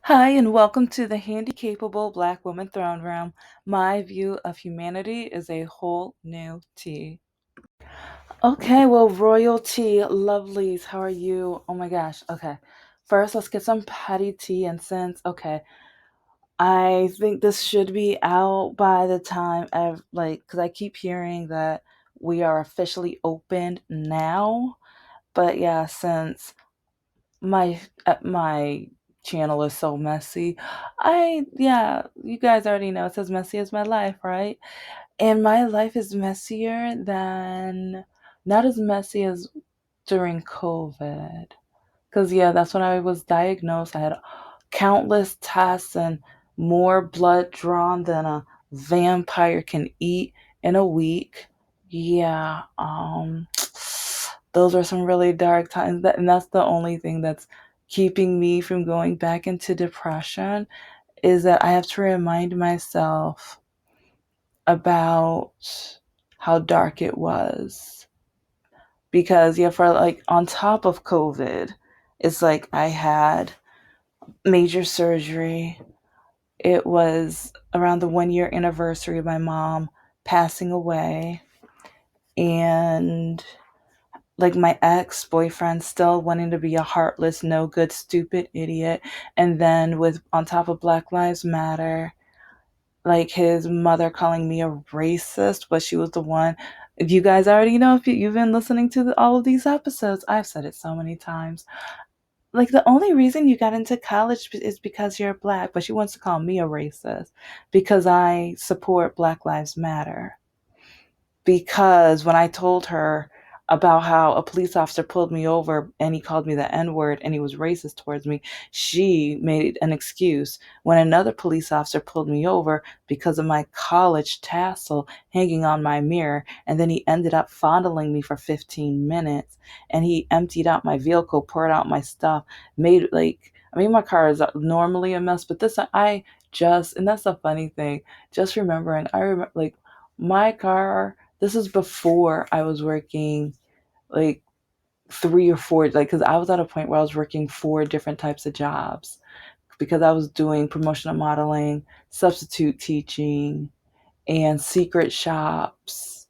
Hi, and welcome to the Handicapable Black Woman Throne Room. My view of humanity is a whole new tea. Okay, well, royalty, lovelies, how are you? Oh my gosh, okay. First, let's get some patty tea and sense. Okay, I think this should be out by the time because I keep hearing that we are officially opened now. But yeah, since my channel is so messy. You guys already know it's as messy as my life, right? And my life is messier than not as messy as during COVID. Cause yeah, that's when I was diagnosed. I had countless tests and more blood drawn than a vampire can eat in a week. Yeah, those are some really dark times. And that's the only thing that's keeping me from going back into depression is that I have to remind myself about how dark it was. Because yeah, for like on top of COVID, it's like I had major surgery. It was around the 1 year anniversary of my mom passing away. And like my ex boyfriend still wanting to be a heartless, no good, stupid idiot. And then with on top of Black Lives Matter, like his mother calling me a racist, but she was the one. You guys already know if you've been listening to all of these episodes. I've said it so many times. Like the only reason you got into college is because you're black, but she wants to call me a racist because I support Black Lives Matter. Because when I told her about how a police officer pulled me over and he called me the N word and he was racist towards me, she made an excuse when another police officer pulled me over because of my college tassel hanging on my mirror. And then he ended up fondling me for 15 minutes and he emptied out my vehicle, poured out my stuff, I mean, my car is normally a mess, but and that's the funny thing, just remembering, I remember, like, my car, this is before I was working like three or four, like, because I was at a point where I was working four different types of jobs because I was doing promotional modeling, substitute teaching, and secret shops.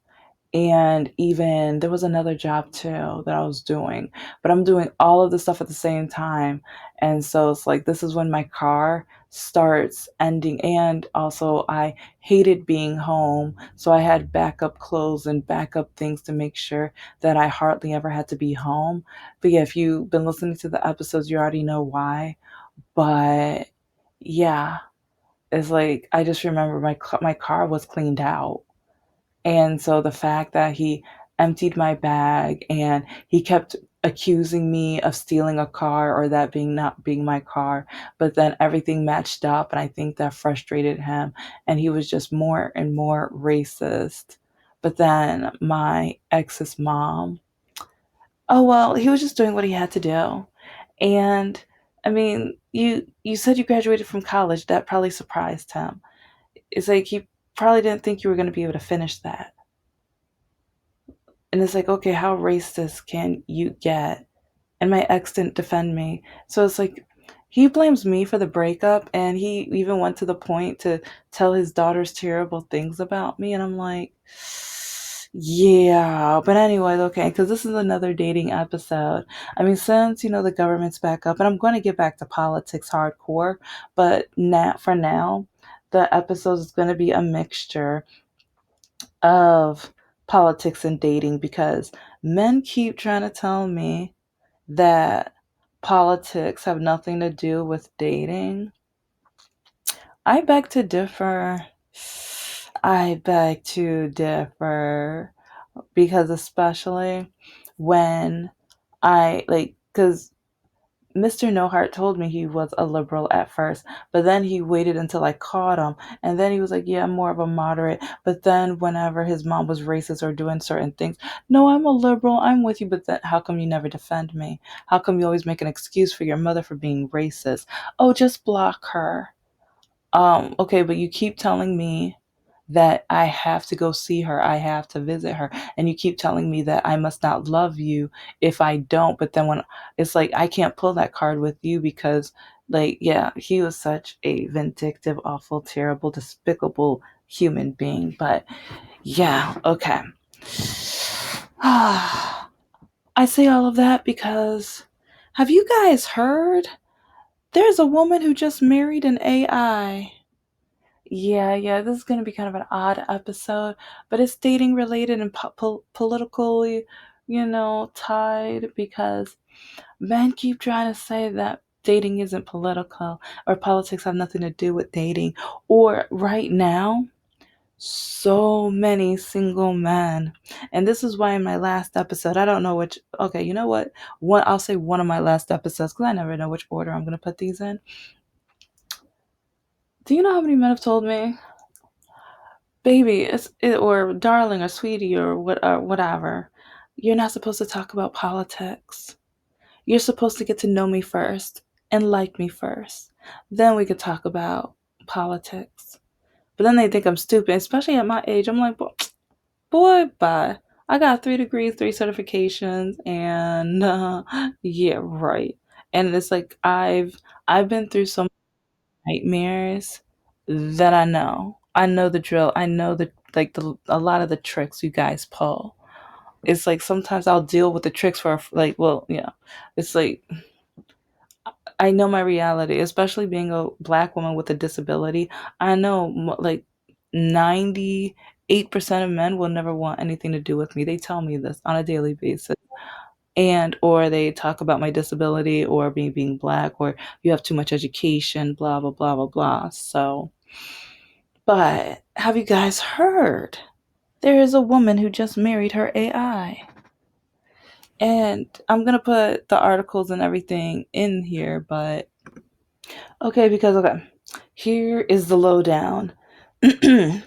And even there was another job too that I was doing, but I'm doing all of this stuff at the same time. And so it's like, this is when my car starts ending. And also, I hated being home. So I had backup clothes and backup things to make sure that I hardly ever had to be home. But yeah, if you've been listening to the episodes, you already know why. But yeah, it's like, I just remember my car was cleaned out, and so the fact that he emptied my bag and he kept accusing me of stealing a car or that being not being my car, but then everything matched up. And I think that frustrated him. And he was just more and more racist. But then my ex's mom, oh, well, he was just doing what he had to do. And I mean, you said you graduated from college. That probably surprised him. It's like he probably didn't think you were going to be able to finish that. And it's like, okay, how racist can you get? And my ex didn't defend me. So it's like, he blames me for the breakup. And he even went to the point to tell his daughters terrible things about me. And I'm like, yeah. But anyway, okay, because this is another dating episode. I mean, since, the government's back up, and I'm going to get back to politics hardcore, but for now, the episode is going to be a mixture of politics and dating because men keep trying to tell me that politics have nothing to do with dating. I beg to differ. I beg to differ because, especially when because Mr. No Heart told me he was a liberal at first, but then he waited until I caught him. And then he was like, yeah, I'm more of a moderate. But then whenever his mom was racist or doing certain things, no, I'm a liberal. I'm with you. But then how come you never defend me? How come you always make an excuse for your mother for being racist? Oh, just block her. Okay, but you keep telling me that I have to go see her, I have to visit her, and you keep telling me that I must not love you if I don't. But then when it's like, I can't pull that card with you because Like, yeah, he was such a vindictive, awful, terrible, despicable human being. But yeah, okay. I say all of that because have you guys heard? There's a woman who just married an AI. Yeah, this is going to be kind of an odd episode, but it's dating related and politically, tied because men keep trying to say that dating isn't political or politics have nothing to do with dating. Or right now, so many single men. And this is why in my last episode, I don't know which, okay, you know what? I'll say one of my last episodes because I never know which order I'm going to put these in. Do you know how many men have told me, baby, or darling, or sweetie, or whatever, you're not supposed to talk about politics. You're supposed to get to know me first and like me first. Then we could talk about politics. But then they think I'm stupid, especially at my age. I'm like, boy, bye. I got 3 degrees, 3 certifications, and yeah, right. And it's like I've been through so many nightmares that I know. I know the drill. I know the a lot of the tricks you guys pull. It's like sometimes I'll deal with the tricks for like, well, yeah. It's like I know my reality, especially being a black woman with a disability. I know like 98% of men will never want anything to do with me. They tell me this on a daily basis. And or they talk about my disability or me being black or you have too much education, blah blah blah blah blah. So, but have you guys heard? There is a woman who just married her AI. And I'm going to put the articles and everything in here, but okay, because okay, here is the lowdown. In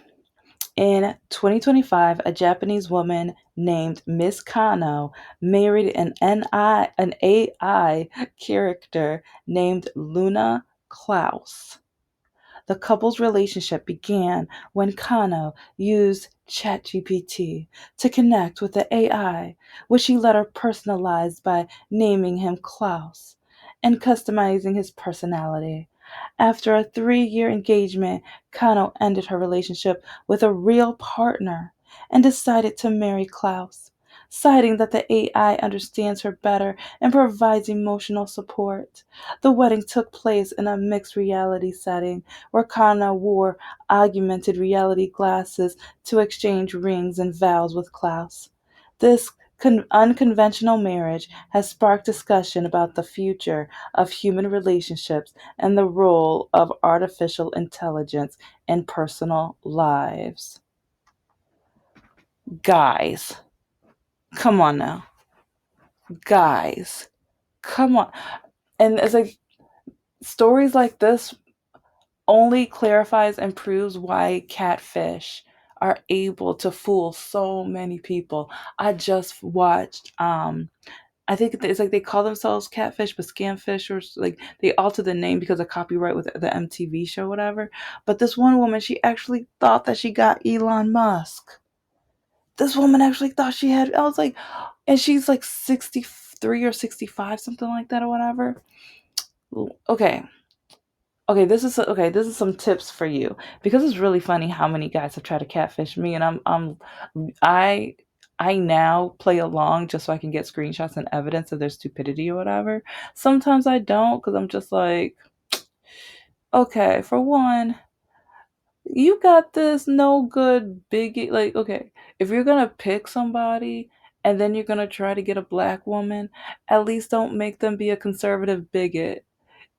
2025, a Japanese woman named Miss Kano married an AI character named Luna Klaus. The couple's relationship began when Kano used ChatGPT to connect with the AI, which she later personalized by naming him Klaus and customizing his personality. After a 3-year engagement, Kano ended her relationship with a real partner and decided to marry Klaus, citing that the AI understands her better and provides emotional support. The wedding took place in a mixed reality setting where Kano wore augmented reality glasses to exchange rings and vows with Klaus. This unconventional marriage has sparked discussion about the future of human relationships and the role of artificial intelligence in personal lives. Guys, come on now. Guys, come on. And it's like stories like this only clarifies and proves why catfish are able to fool so many people. I just watched I think it's like they call themselves catfish, but scamfish, or like they alter the name because of copyright with the MTV show, whatever. But this one woman, she actually thought that she got Elon Musk. This woman actually thought she had. I was like, and she's like 63 or 65, something like that, or whatever. Okay, okay, this is some tips for you because it's really funny how many guys have tried to catfish me, and I I now play along just so I can get screenshots and evidence of their stupidity or whatever. Sometimes I don't because I'm just like, okay, for one, you got this no good biggie. Like, okay, if you're gonna pick somebody and then you're gonna try to get a black woman, at least don't make them be a conservative bigot.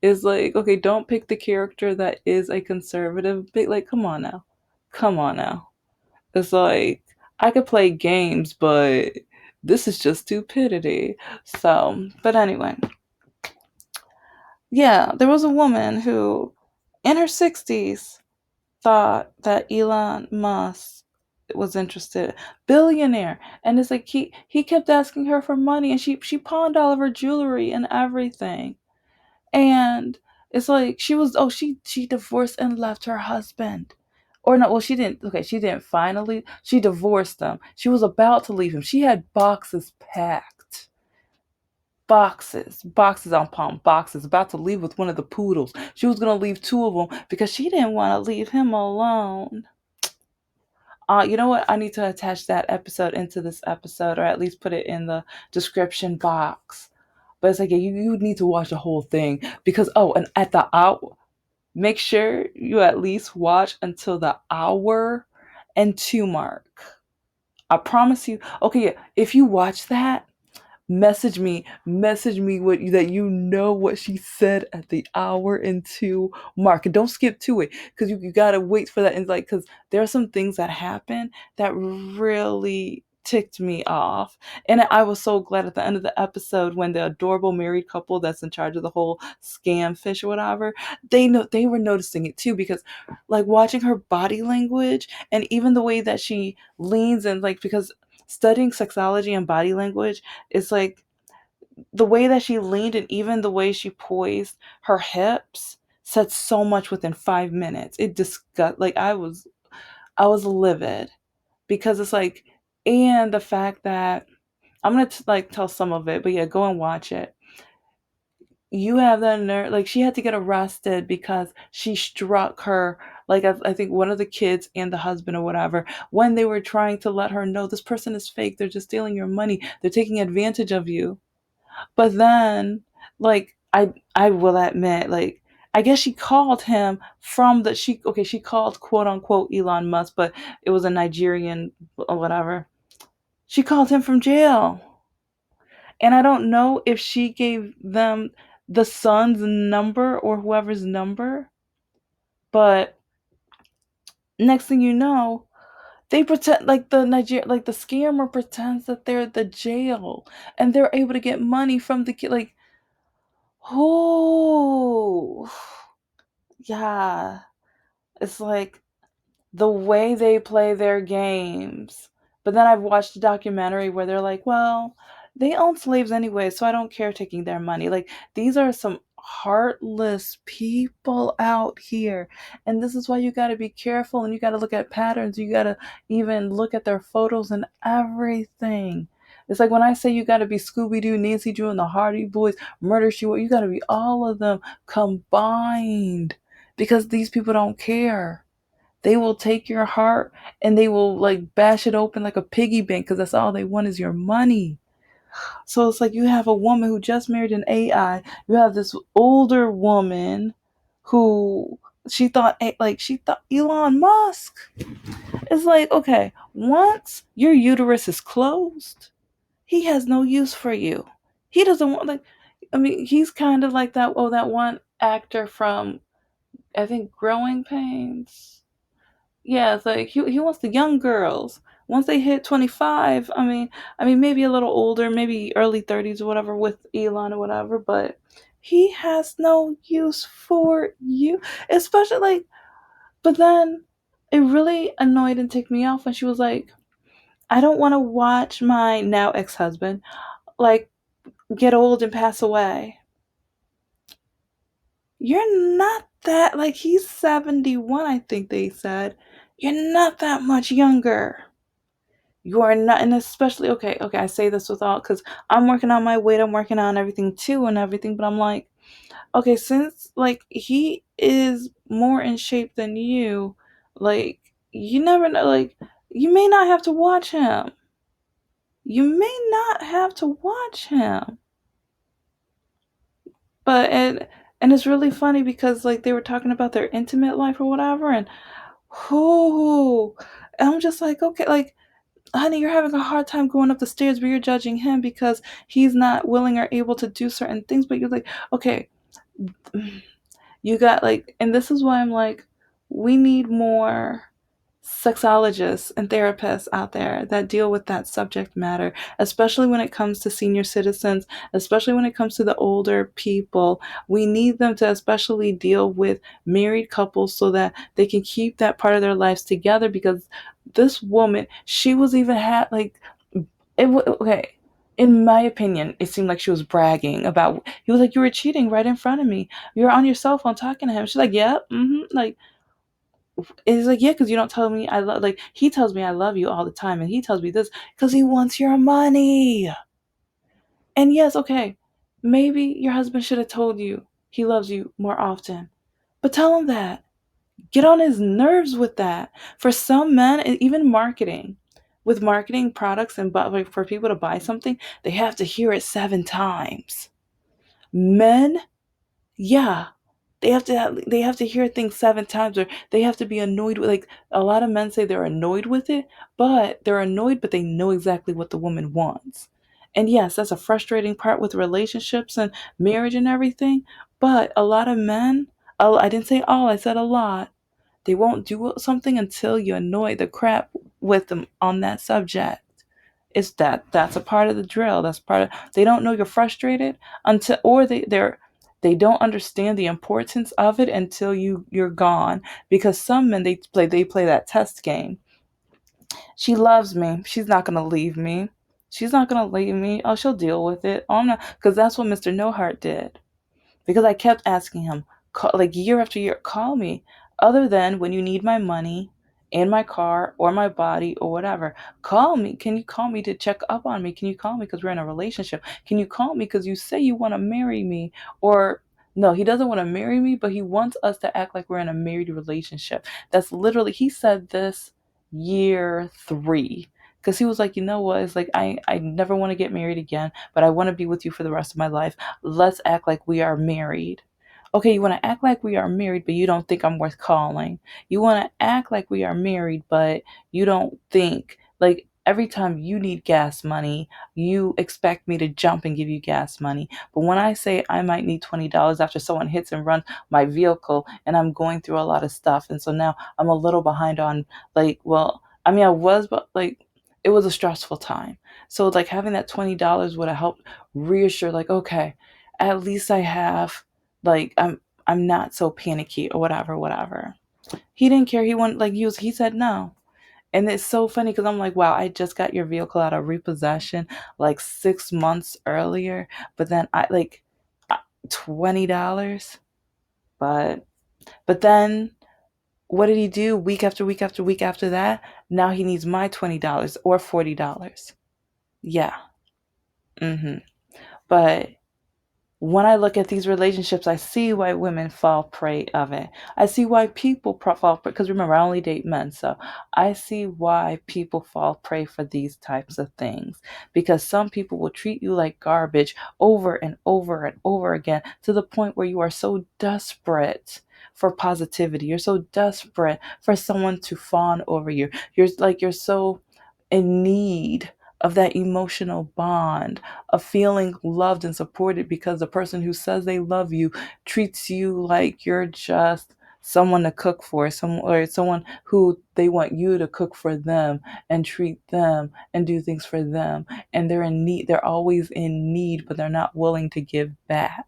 Is like, okay, don't pick the character that is a conservative big, like, come on now. Come on now. It's like I could play games, but this is just stupidity. So, but anyway, yeah, there was a woman who in her 60s thought that Elon Musk was interested, billionaire, and it's like he kept asking her for money and she pawned all of her jewelry and everything. And it's like she was she divorced and left her husband. Or no, well she didn't, okay, she didn't finally. She divorced him. She was about to leave him. She had boxes packed. boxes on palm boxes, about to leave with one of the poodles. She was going to leave two of them because she didn't want to leave him alone. You know what? I need to attach that episode into this episode, or at least put it in the description box. But it's like, yeah, you need to watch the whole thing because, oh, and at the hour, make sure you at least watch until the hour and two mark. I promise you. Okay, yeah, if you watch that, message me what that you know what she said at the hour and two mark, and don't skip to it because you gotta wait for that. And like, because there are some things that happen that really ticked me off, and I was so glad at the end of the episode when the adorable married couple that's in charge of the whole scam fish or whatever, they were noticing it too, because like watching her body language and even the way that she leans, and like, because studying sexology and body language, it's like the way that she leaned and even the way she poised her hips said so much within 5 minutes. It disgust like I was livid because it's like, and the fact that I'm gonna like tell some of it, but yeah, go and watch it. You have that nerve, like she had to get arrested because she struck her, like I think one of the kids and the husband or whatever, when they were trying to let her know this person is fake, they're just stealing your money, they're taking advantage of you. But then, like, I will admit, like, I guess she called him from the she called quote unquote Elon Musk, but it was a Nigerian or whatever. She called him from jail. And I don't know if she gave them the son's number or whoever's number, but next thing you know, they pretend like the scammer pretends that they're the jail and they're able to get money from the kid. Like, oh, yeah. It's like the way they play their games. But then I've watched a documentary where they're like, well, they own slaves anyway, so I don't care taking their money. Like, these are some heartless people out here. And this is why you got to be careful and you got to look at patterns. You got to even look at their photos and everything. It's like when I say you got to be Scooby Doo, Nancy Drew, and the Hardy Boys, Murder She Wrote, you got to be all of them combined because these people don't care. They will take your heart and they will like bash it open like a piggy bank because that's all they want is your money. So it's like you have a woman who just married an AI. You have this older woman who she thought Elon Musk. It's like, okay, once your uterus is closed, he has no use for you. He doesn't want, like, I mean, he's kind of like that one actor from, I think, Growing Pains. Yeah, it's like he wants the young girls. Once they hit 25, I mean maybe a little older, maybe early 30s or whatever with Elon or whatever, but he has no use for you. Especially like, but then it really annoyed and ticked me off when she was like, I don't want to watch my now ex-husband like get old and pass away. You're not that, like, he's 71, I think they said. You're not that much younger. You are not, and especially, okay, I say this with all, because I'm working on my weight, I'm working on everything too and everything, but I'm like, okay, since like he is more in shape than you, like, you never know, like, you may not have to watch him. You may not have to watch him. But and it's really funny because like they were talking about their intimate life or whatever, and who, and I'm just like, okay, like, honey, you're having a hard time going up the stairs, but you're judging him because he's not willing or able to do certain things. But you're like, okay, you got like, and this is why I'm like, we need more sexologists and therapists out there that deal with that subject matter, especially when it comes to senior citizens, especially when it comes to the older people. We need them to especially deal with married couples so that they can keep that part of their lives together, because this woman, she was even had like okay, in my opinion, it seemed like she was bragging about. He was like, "You were cheating right in front of me. You were on your cell phone talking to him." She's like, "Yeah, like." And he's like, yeah, because you don't tell me I love, like, he tells me I love you all the time. And he tells me this because he wants your money. And yes, okay. Maybe your husband should have told you he loves you more often. But tell him that. Get on his nerves with that. For some men, and even marketing, with marketing products and like for people to buy something, they have to hear it 7 times. Men, yeah, they have to hear things 7 times, or they have to be annoyed with, like, a lot of men say they're annoyed with it, but they're annoyed, but they know exactly what the woman wants. And yes, that's a frustrating part with relationships and marriage and everything. But a lot of men, I didn't say all, I said a lot, they won't do something until you annoy the crap with them on that subject. It's that's a part of the drill. That's part of, they don't know you're frustrated until, or they don't understand the importance of it until you're gone. Because some men, they play that test game. She loves me. She's not gonna leave me. She's not gonna leave me. Oh, she'll deal with it. Oh, I'm not, because that's what Mr. No Heart did, because I kept asking him, like year after year, call me. Other than when you need my money and my car or my body or whatever, call me. Can you call me to check up on me? Can you call me because we're in a relationship? Can you call me because you say you want to marry me? Or no, he doesn't want to marry me, but he wants us to act like we're in a married relationship. That's literally, he said this year three. Because he was like, you know what? It's like, I never want to get married again, but I want to be with you for the rest of my life. Let's act like we are married. Okay, you want to act like we are married, but you don't think I'm worth calling. You want to act like we are married, but you don't think, like, every time you need gas money, you expect me to jump and give you gas money. But when I say I might need $20 after someone hits and runs my vehicle and I'm going through a lot of stuff, and so now I'm a little behind on, like, well, I mean, I was, but like, it was a stressful time. So, like, having that $20 would have helped reassure, like, okay, at least I have, like, I'm not so panicky or whatever, whatever. He didn't care. He wanted, like, he said no. And it's so funny because I'm like, wow, I just got your vehicle out of repossession like 6 months earlier, but then I like $20. But then what did he do week after week after week after that? Now he needs my $20 or $40. Yeah. Mm-hmm. But when I look at these relationships, I see why women fall prey of it. I see why people fall prey, because remember, I only date men, so I see why people fall prey for these types of things. Because some people will treat you like garbage over and over and over again, to the point where you are so desperate for positivity. You're so desperate for someone to fawn over you. You're so in need of that emotional bond, of feeling loved and supported, because the person who says they love you treats you like you're just someone to cook for, someone who they want you to cook for them and treat them and do things for them. And they're in need. They're always in need, but they're not willing to give back,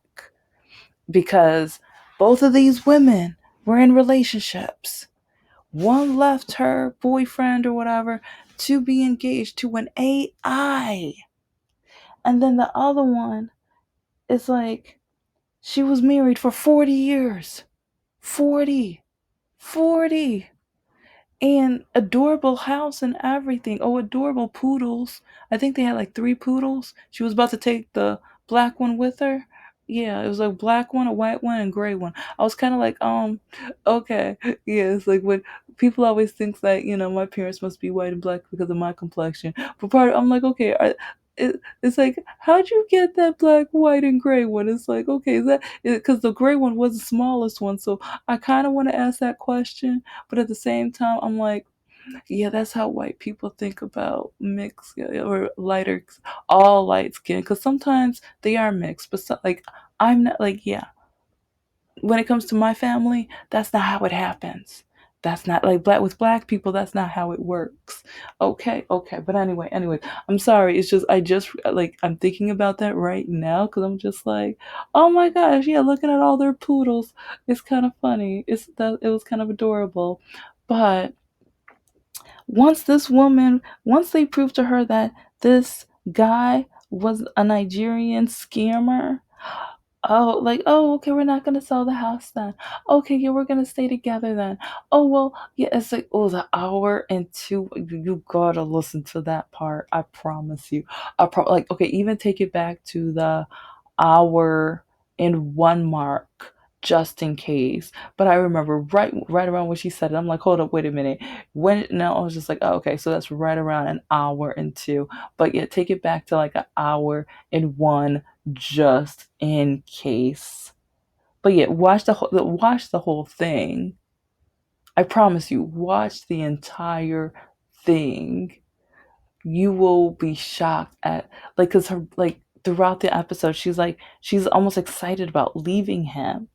because both of these women were in relationships. One left her boyfriend or whatever to be engaged to an AI. And then the other one is like, she was married for 40 years. 40. 40. And adorable house and everything. Oh, adorable poodles. I think they had like 3 poodles. She was about to take the black one with her. Yeah, it was a black one, a white one, and gray one. I was kind of like, okay. Yeah, it's like when people always think that, my parents must be white and black because of my complexion. But I'm like, okay, it's like, how'd you get that black, white, and gray one? It's like, okay, is that, because the gray one was the smallest one. So I kind of want to ask that question, but at the same time, I'm like, yeah, that's how white people think about mixed, or lighter, all light skin. Because sometimes they are mixed, but like, I'm not like, yeah. When it comes to my family, that's not how it happens. That's not like black people. That's not how it works. Okay, okay. But anyway, I'm sorry. It's just I just like I'm thinking about that right now because I'm just like, oh my gosh, yeah. Looking at all their poodles, it's kind of funny. It was kind of adorable, but once they proved to her that this guy was a Nigerian scammer, oh, like, oh, okay, we're not gonna sell the house then. Okay, yeah, we're gonna stay together then. Oh, well, yeah, it's like, oh, the hour and two. You gotta listen to that part. I promise you. Like, okay, even take it back to the hour and one mark just in case. But I remember right around when she said it, I'm like, hold up, wait a minute. When no, I was just like, oh, okay, so that's right around an hour and two. But yeah, take it back to like an hour and one just in case. But yeah, watch the whole thing. I promise you, watch the entire thing. You will be shocked at like cuz her like throughout the episode she's almost excited about leaving him.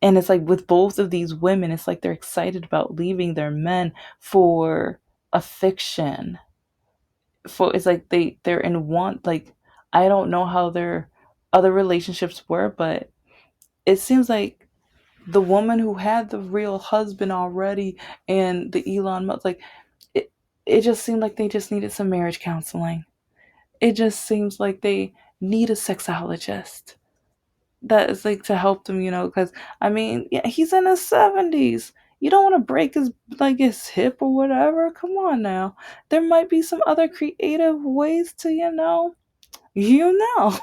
And it's like with both of these women, it's like they're excited about leaving their men for a fiction. For it's like they're in want like I don't know how their other relationships were, but it seems like the woman who had the real husband already and the Elon Musk, like it, it just seemed like they just needed some marriage counseling. It just seems like they need a sexologist that is like to help them, because I mean, yeah, he's in his 70s. You don't want to break his like his hip or whatever. Come on now. There might be some other creative ways to, you know.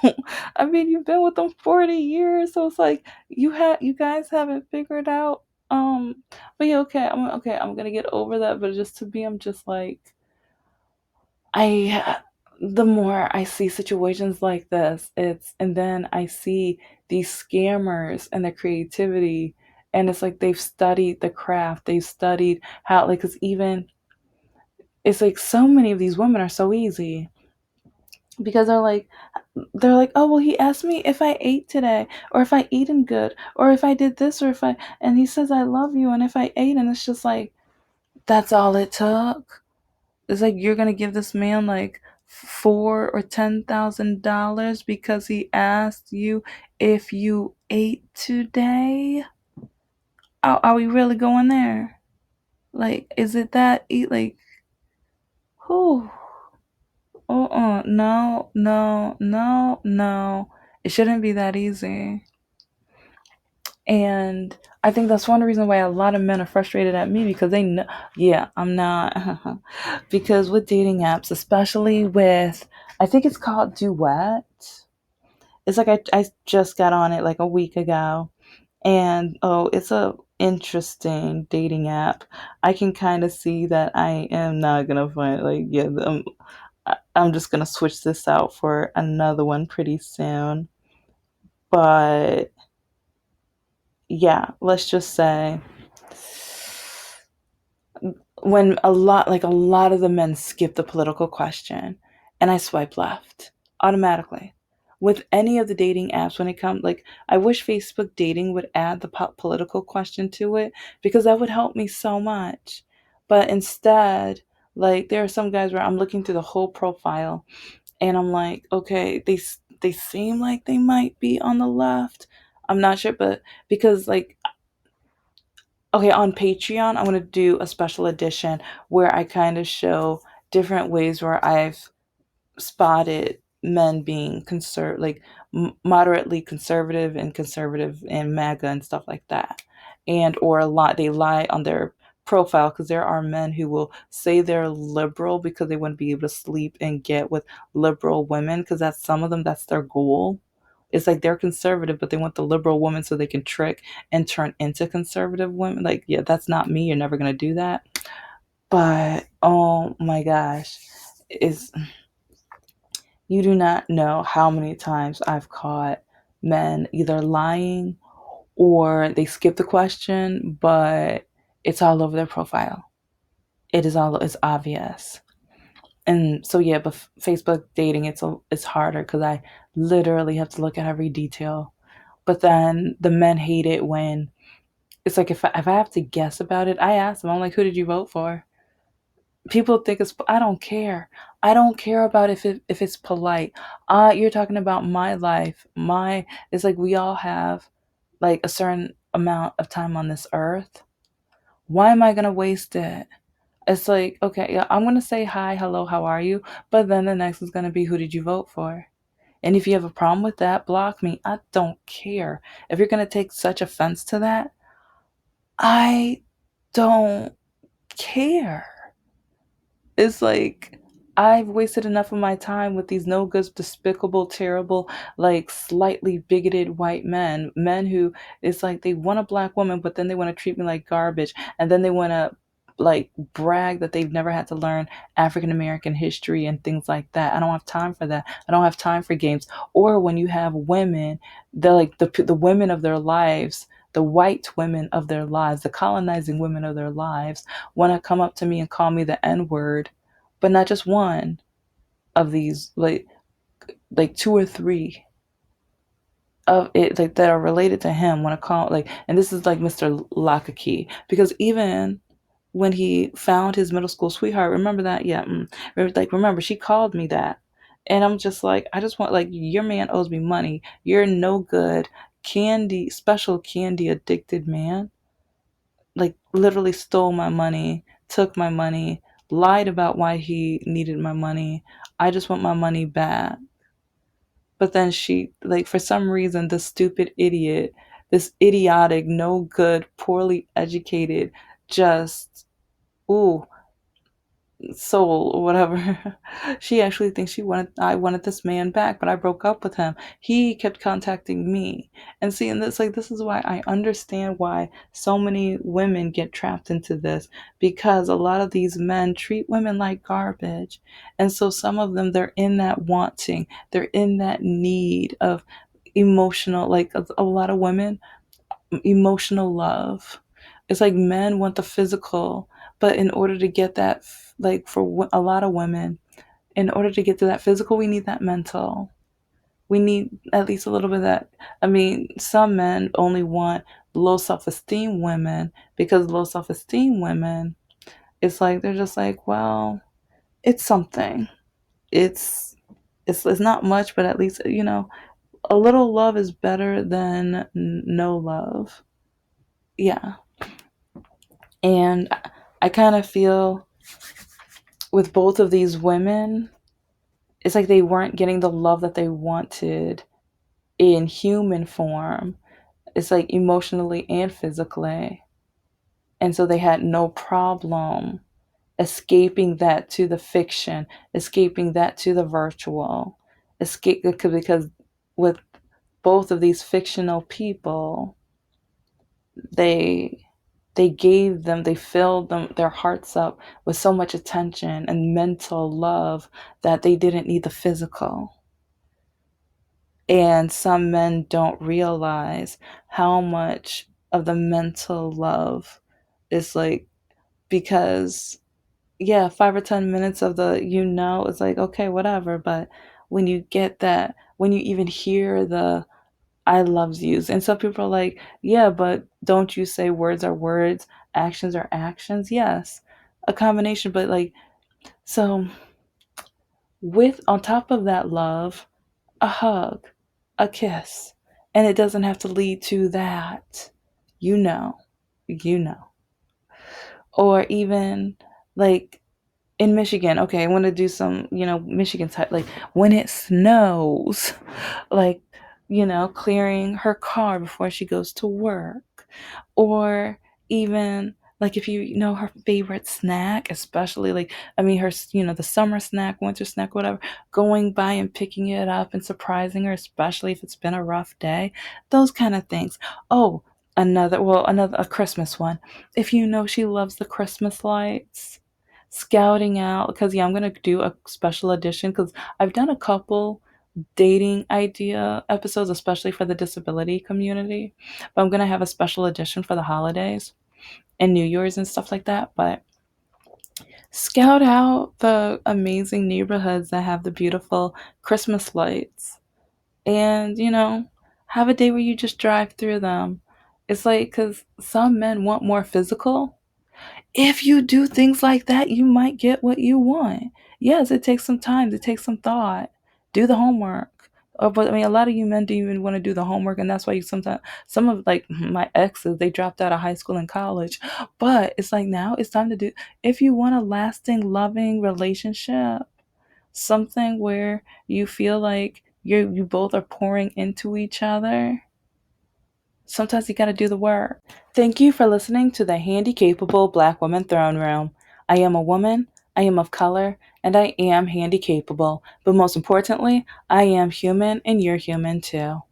I mean, you've been with them 40 years, so it's like you guys haven't figured out but yeah, okay, I'm going to get over that, but just to be I'm just like I the more I see situations like this, it's and then I see these scammers and the creativity, and it's like they've studied the craft, they've studied how like cuz even it's like so many of these women are so easy because they're like, oh well, he asked me if I ate today, or if I eaten good, or if I did this, or if I and he says I love you, and if I ate, and it's just like that's all it took. It's like you're gonna give this man like $4 or $10,000 because he asked you if you ate today. Are we really going there? Like, is it that eat like who? No, no, no, no. It shouldn't be that easy. And I think that's one reason why a lot of men are frustrated at me because they know, yeah, I'm not. Because with dating apps, especially with, I think it's called Duet. It's like I just got on it like a week ago. And oh, it's a interesting dating app. I can kind of see that I am not gonna find like yeah, I'm just gonna switch this out for another one pretty soon. But yeah, let's just say when a lot of the men skip the political question and I swipe left automatically. With any of the dating apps when it comes like I wish Facebook dating would add the political question to it because that would help me so much. But instead, like there are some guys where I'm looking through the whole profile and I'm like, okay, they seem like they might be on the left. I'm not sure, but because like okay, on Patreon, I'm going to do a special edition where I kind of show different ways where I've spotted men being like moderately conservative and MAGA and stuff like that. And or a lot they lie on their profile because there are men who will say they're liberal because they wouldn't be able to sleep and get with liberal women because that's some of them that's their goal. It's like they're conservative but they want the liberal woman so they can trick and turn into conservative women. Like yeah, that's not me. You're never going to do that. But oh my gosh, is you do not know how many times I've caught men either lying or they skip the question, but it's all over their profile. It's obvious. And so yeah, but Facebook dating it's harder because I literally have to look at every detail. But then the men hate it when it's like if I have to guess about it, I ask them. I'm like, who did you vote for? People think it's I don't care. I don't care about if it's polite. You're talking about my life. My it's like we all have like a certain amount of time on this earth. Why am I gonna waste it? It's like, okay, yeah, I'm gonna say hi, hello, how are you? But then the next is gonna be who did you vote for? And if you have a problem with that, block me. I don't care. If you're gonna take such offense to that, I don't care. It's like I've wasted enough of my time with these no good, despicable, terrible, like slightly bigoted white men. Men who it's like they want a black woman, but then they want to treat me like garbage. And then they want to like brag that they've never had to learn African American history and things like that. I don't have time for that. I don't have time for games. Or when you have women, they're like the women of their lives, the white women of their lives, the colonizing women of their lives, want to come up to me and call me the N word, but not just one of these, like two or three of it, like that are related to him when I call like, and this is like Mr. Lakaki, because even when he found his middle school sweetheart, remember that? Yeah, like remember she called me that, and I'm just like, I just want like your man owes me money. You're no good, candy, special candy addicted man, like literally stole my money, took my money, lied about why he needed my money. I just want my money back. But then she, like, for some reason, this stupid idiot, this idiotic, no good, poorly educated, just, ooh, soul or whatever. She actually thinks I wanted this man back, but I broke up with him. He kept contacting me. And see, and this is why I understand why so many women get trapped into this, because a lot of these men treat women like garbage. And so some of them, they're in that wanting, they're in that need of emotional, like a lot of women, emotional love. It's like men want the physical, but in order to get that, like for a lot of women, in order to get to that physical, we need that mental. We need at least a little bit of that. I mean, some men only want low self esteem women, because low self esteem women, it's like they're just like, well, it's something. It's it's not much, but at least a little love is better than no love. Yeah. And I kind of feel with both of these women, it's like they weren't getting the love that they wanted in human form. It's like emotionally and physically. And so they had no problem escaping that to the fiction, escaping that to the virtual. Escape because with both of these fictional people, they they filled their hearts up with so much attention and mental love that they didn't need the physical. And some men don't realize how much of the mental love is like, because yeah, 5 or 10 minutes of the it's like okay, whatever. But when you get that, when you even hear the I loves yous. And some people are like, yeah, but don't you say words are words, actions are actions? Yes, a combination. But like, so with on top of that love, a hug, a kiss, and it doesn't have to lead to that, you know, you know, or even like in Michigan. Okay, I want to do some, Michigan type, like when it snows, like, clearing her car before she goes to work, or even like if you know her favorite snack, especially like, I mean, her, the summer snack, winter snack, whatever, going by and picking it up and surprising her, especially if it's been a rough day, those kind of things. Oh, another a Christmas one. If you know she loves the Christmas lights, scouting out, because yeah, I'm gonna do a special edition, because I've done a couple dating idea episodes, especially for the disability community, but I'm gonna have a special edition for the holidays and New Year's and stuff like that. But scout out the amazing neighborhoods that have the beautiful Christmas lights, and have a day where you just drive through them. It's like, because some men want more physical. If you do things like that, you might get what you want. Yes, it takes some time, it takes some thought. Do the homework. But I mean, a lot of you men don't even want to do the homework, and that's why you sometimes, some of like my exes, they dropped out of high school and college. But it's like now it's time to do. If you want a lasting, loving relationship, something where you feel like you both are pouring into each other, sometimes you gotta do the work. Thank you for listening to the Handicapable Black Woman Throne Room. I am a woman, I am of color, and I am handy capable, but most importantly, I am human and you're human too.